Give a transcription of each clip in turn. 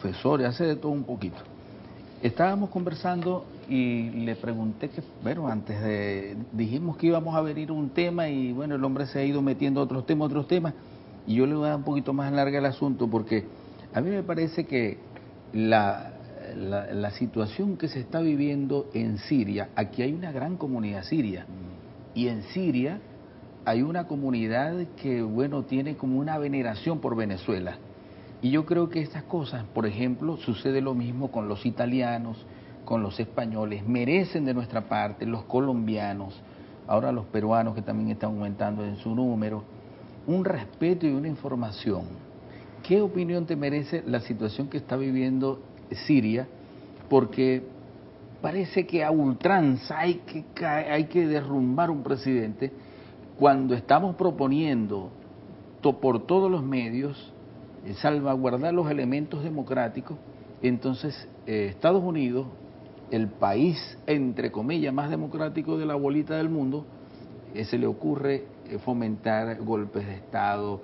profesor, hace de todo un poquito. Estábamos conversando y le pregunté que, bueno, dijimos que íbamos a venir un tema y bueno, el hombre se ha ido metiendo a otros temas, y yo le voy a dar un poquito más larga el asunto porque a mí me parece que la situación que se está viviendo en Siria, aquí hay una gran comunidad siria, y en Siria hay una comunidad que, bueno, tiene como una veneración por Venezuela. Y yo creo que estas cosas, por ejemplo, sucede lo mismo con los italianos, con los españoles, merecen de nuestra parte, los colombianos, ahora los peruanos que también están aumentando en su número, un respeto y una información. ¿Qué opinión te merece la situación que está viviendo Siria? Porque parece que a ultranza hay que derrumbar un presidente cuando estamos proponiendo por todos los medios salvaguardar los elementos democráticos. Entonces Estados Unidos, el país entre comillas más democrático de la bolita del mundo, se le ocurre fomentar golpes de Estado,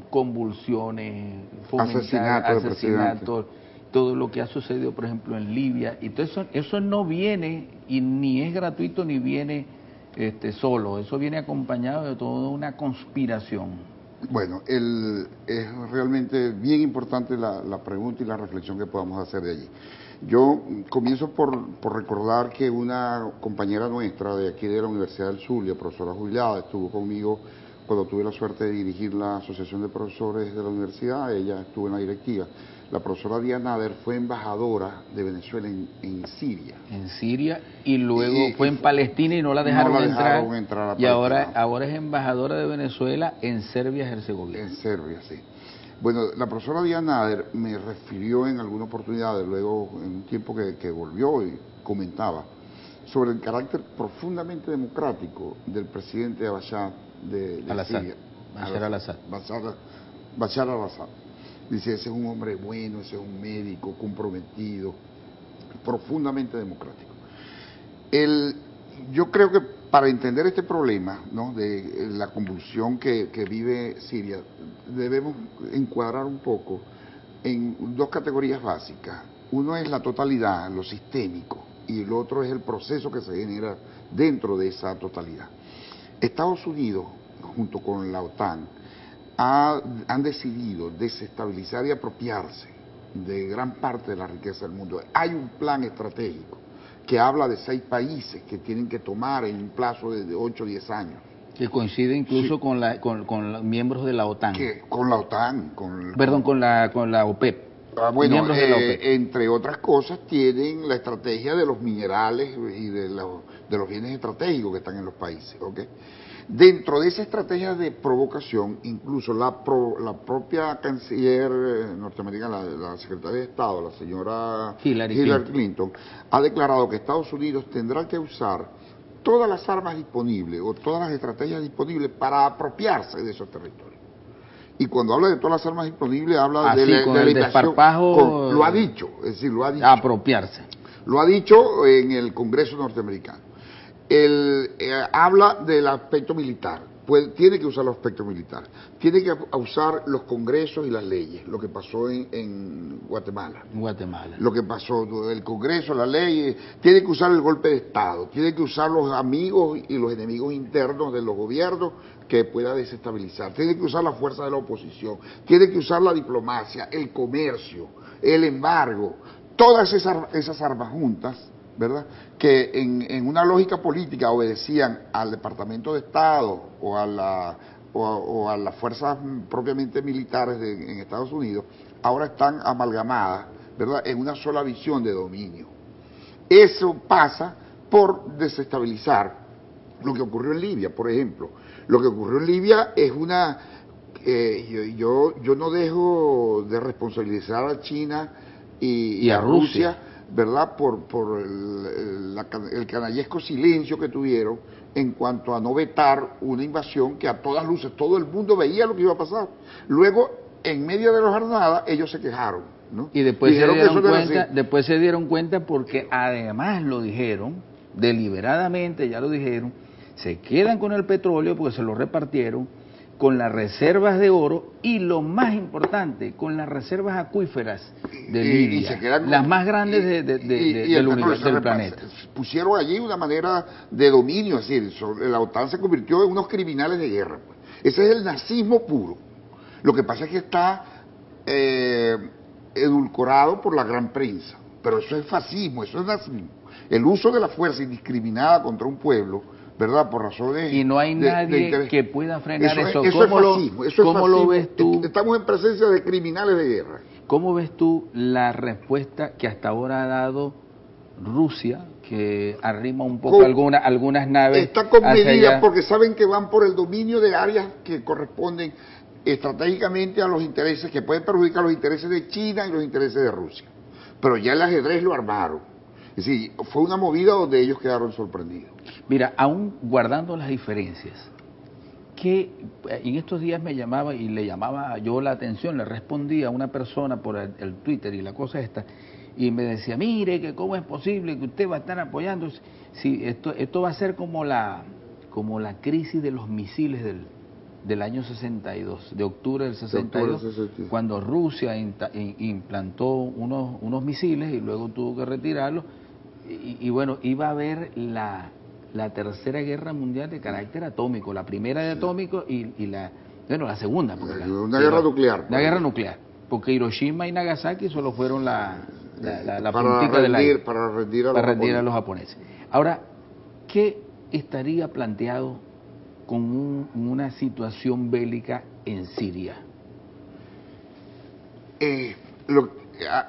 convulsiones, fomentar asesinatos, todo lo que ha sucedido por ejemplo en Libia, y todo eso no viene y ni es gratuito ni viene solo, eso viene acompañado de toda una conspiración. Bueno, es realmente bien importante la pregunta y la reflexión que podamos hacer de allí. Yo comienzo por recordar que una compañera nuestra de aquí de la Universidad del Zulia, profesora jubilada, estuvo conmigo cuando tuve la suerte de dirigir la Asociación de Profesores de la universidad. Ella estuvo en la directiva. La profesora Diana Nader fue embajadora de Venezuela en Siria. En Siria, y luego fue en Palestina y no la dejaron entrar y ahora es embajadora de Venezuela en Serbia-Herzegovina. En Serbia, sí. Bueno, la profesora Diana Nader me refirió en alguna oportunidad, luego en un tiempo que volvió y comentaba, sobre el carácter profundamente democrático del presidente Bashar de Siria. Bashar al-Assad. Dice, ese es un hombre bueno, ese es un médico comprometido, profundamente democrático. Yo creo que para entender este problema, ¿no?, de la convulsión que vive Siria, debemos encuadrar un poco en dos categorías básicas. Uno es la totalidad, lo sistémico, y el otro es el proceso que se genera dentro de esa totalidad. Estados Unidos, junto con la OTAN, han decidido desestabilizar y apropiarse de gran parte de la riqueza del mundo. Hay un plan estratégico que habla de 6 países que tienen que tomar en un plazo de 8 o 10 años. Que coincide incluso sí, con los miembros de la OTAN. Con la OTAN. Con la OPEP. Bueno, de la OPEP. Entre otras cosas tienen la estrategia de los minerales y de los bienes estratégicos que están en los países, ¿ok? Dentro de esa estrategia de provocación, incluso la propia canciller norteamericana, la secretaria de Estado, la señora Hillary Clinton, ha declarado que Estados Unidos tendrá que usar todas las armas disponibles o todas las estrategias disponibles para apropiarse de esos territorios. Y cuando habla de todas las armas disponibles, habla de la desparpajo. Lo ha dicho, es decir, lo ha dicho. Apropiarse. Lo ha dicho en el Congreso norteamericano. Habla del aspecto militar, tiene que usar el aspecto militar, tiene que usar los congresos y las leyes, lo que pasó en Guatemala. Lo que pasó, el Congreso, las leyes, tiene que usar el golpe de Estado, tiene que usar los amigos y los enemigos internos de los gobiernos que pueda desestabilizar, tiene que usar la fuerza de la oposición, tiene que usar la diplomacia, el comercio, el embargo, todas esas armas juntas, ¿verdad?, que en una lógica política obedecían al Departamento de Estado o a las fuerzas propiamente militares en Estados Unidos, ahora están amalgamadas, ¿verdad?, en una sola visión de dominio. Eso pasa por desestabilizar lo que ocurrió en Libia, por ejemplo. Lo que ocurrió en Libia es yo no dejo de responsabilizar a China y a Rusia, ¿verdad?, por el canallesco silencio que tuvieron en cuanto a no vetar una invasión que a todas luces todo el mundo veía lo que iba a pasar. Luego, en medio de la jornada, ellos se quejaron, ¿no? Y después se dieron cuenta porque además lo dijeron, deliberadamente ya lo dijeron, se quedan con el petróleo porque se lo repartieron, con las reservas de oro y lo más importante, con las reservas acuíferas de Libia, las más grandes del planeta. Pusieron allí una manera de dominio, es decir, la OTAN se convirtió en unos criminales de guerra. Pues. Ese es el nazismo puro. Lo que pasa es que está edulcorado por la gran prensa, pero eso es fascismo, eso es nazismo. El uso de la fuerza indiscriminada contra un pueblo, ¿verdad? Por razones... Y no hay nadie que pueda frenar eso. Eso es fascismo, eso es fascismo. ¿Cómo lo ves tú? Estamos en presencia de criminales de guerra. ¿Cómo ves tú la respuesta que hasta ahora ha dado Rusia, que arrima un poco algunas naves? Está comedida porque saben que van por el dominio de áreas que corresponden estratégicamente a los intereses, que pueden perjudicar los intereses de China y los intereses de Rusia. Pero ya el ajedrez lo armaron. Es decir, fue una movida donde ellos quedaron sorprendidos. Mira, aún guardando las diferencias, que en estos días me llamaba y le llamaba yo la atención, le respondía a una persona por el Twitter y la cosa esta, y me decía, mire, que cómo es posible que usted va a estar apoyando, si esto va a ser como la crisis de los misiles del año 62, de octubre del 62, cuando Rusia implantó unos misiles y luego tuvo que retirarlos, y bueno, iba a haber la tercera guerra mundial de carácter atómico, la primera de atómico y la segunda. Una guerra nuclear. Una guerra nuclear, porque Hiroshima y Nagasaki solo fueron la puntita del aire. Para rendir a los japoneses. Ahora, ¿qué estaría planteado con una situación bélica en Siria?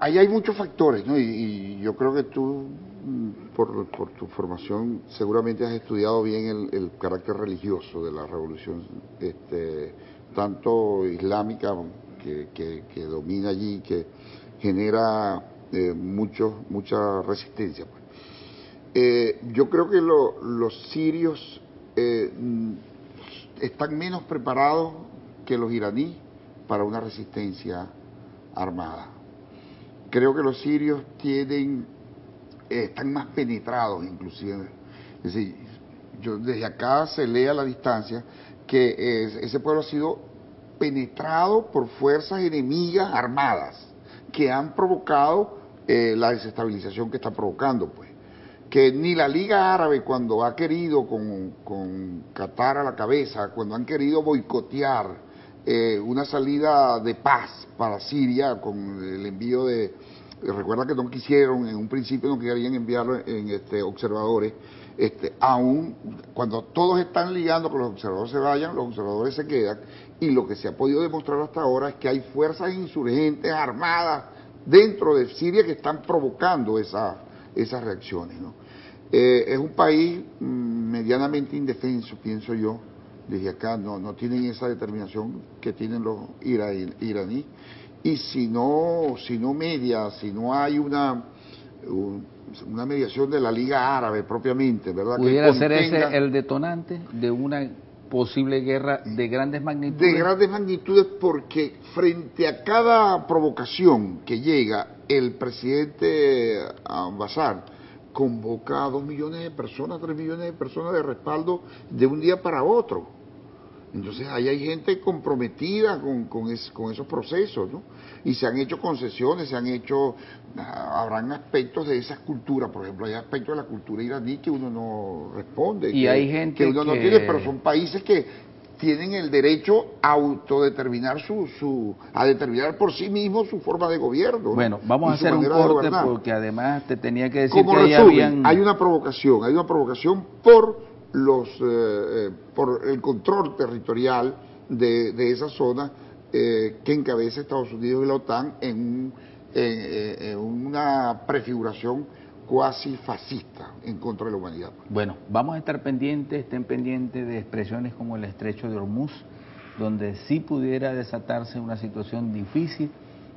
Ahí hay muchos factores, ¿no? Y yo creo que tú, por tu formación, seguramente has estudiado bien el carácter religioso de la revolución, tanto islámica que domina allí, que genera mucha resistencia. Pues. Yo creo que los sirios están menos preparados que los iraníes para una resistencia armada. Creo que los sirios están más penetrados inclusive. Es decir, desde acá se lee a la distancia que ese pueblo ha sido penetrado por fuerzas enemigas armadas que han provocado la desestabilización que está provocando, pues. Que ni la Liga Árabe, cuando ha querido, con Qatar a la cabeza, cuando han querido boicotear una salida de paz para Siria, con el envío recuerda que no quisieron, en un principio no querían enviarlo en observadores, aún cuando todos están ligando que los observadores se vayan, los observadores se quedan, y lo que se ha podido demostrar hasta ahora es que hay fuerzas insurgentes armadas dentro de Siria que están provocando esas reacciones, ¿no? Es un país medianamente indefenso, pienso yo, desde acá no tienen esa determinación que tienen los iraníes, y si no hay una mediación de la Liga Árabe propiamente, ¿verdad? ¿Pudiera ser ese el detonante de una posible guerra de grandes magnitudes? De grandes magnitudes, porque frente a cada provocación que llega, el presidente Bashar convoca a 2 millones de personas, 3 millones de personas de respaldo de un día para otro. Entonces ahí hay gente comprometida con esos procesos, ¿no? Y se han hecho concesiones, habrán aspectos de esas culturas, por ejemplo, hay aspectos de la cultura iraní que uno no responde, y hay gente que uno no tiene, pero son países que tienen el derecho a autodeterminar a determinar por sí mismos su forma de gobierno. Bueno, vamos a hacer un corte porque además te tenía que decir como que resumen, hay una provocación por el control territorial de esa zona que encabeza Estados Unidos y la OTAN en una prefiguración cuasi fascista en contra de la humanidad. Bueno, vamos a estar estén pendientes de expresiones como el estrecho de Hormuz, donde sí pudiera desatarse una situación difícil,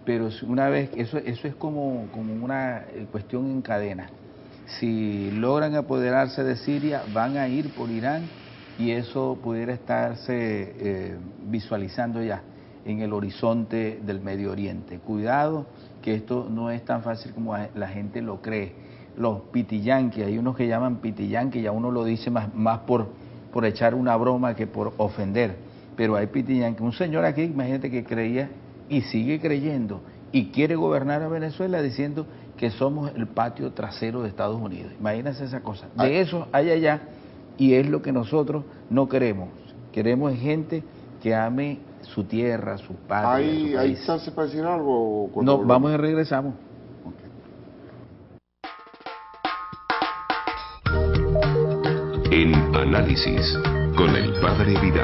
pero una vez, eso es como una cuestión en cadena. Si logran apoderarse de Siria, van a ir por Irán y eso pudiera estarse visualizando ya en el horizonte del Medio Oriente. Cuidado, que esto no es tan fácil como la gente lo cree. Los pitiyanquis, hay unos que llaman pitiyanquis, ya uno lo dice más por echar una broma que por ofender. pero hay pitillanques. Un señor aquí, imagínate, que creía y sigue creyendo y quiere gobernar a Venezuela diciendo que somos el patio trasero de Estados Unidos. Imagínense esa cosa. De eso hay allá, y es lo que nosotros no queremos. Queremos gente que ame su tierra, su patria, su país. ¿Hay chance para decir algo? No, vamos y regresamos. En Análisis, con el Padre Vidal.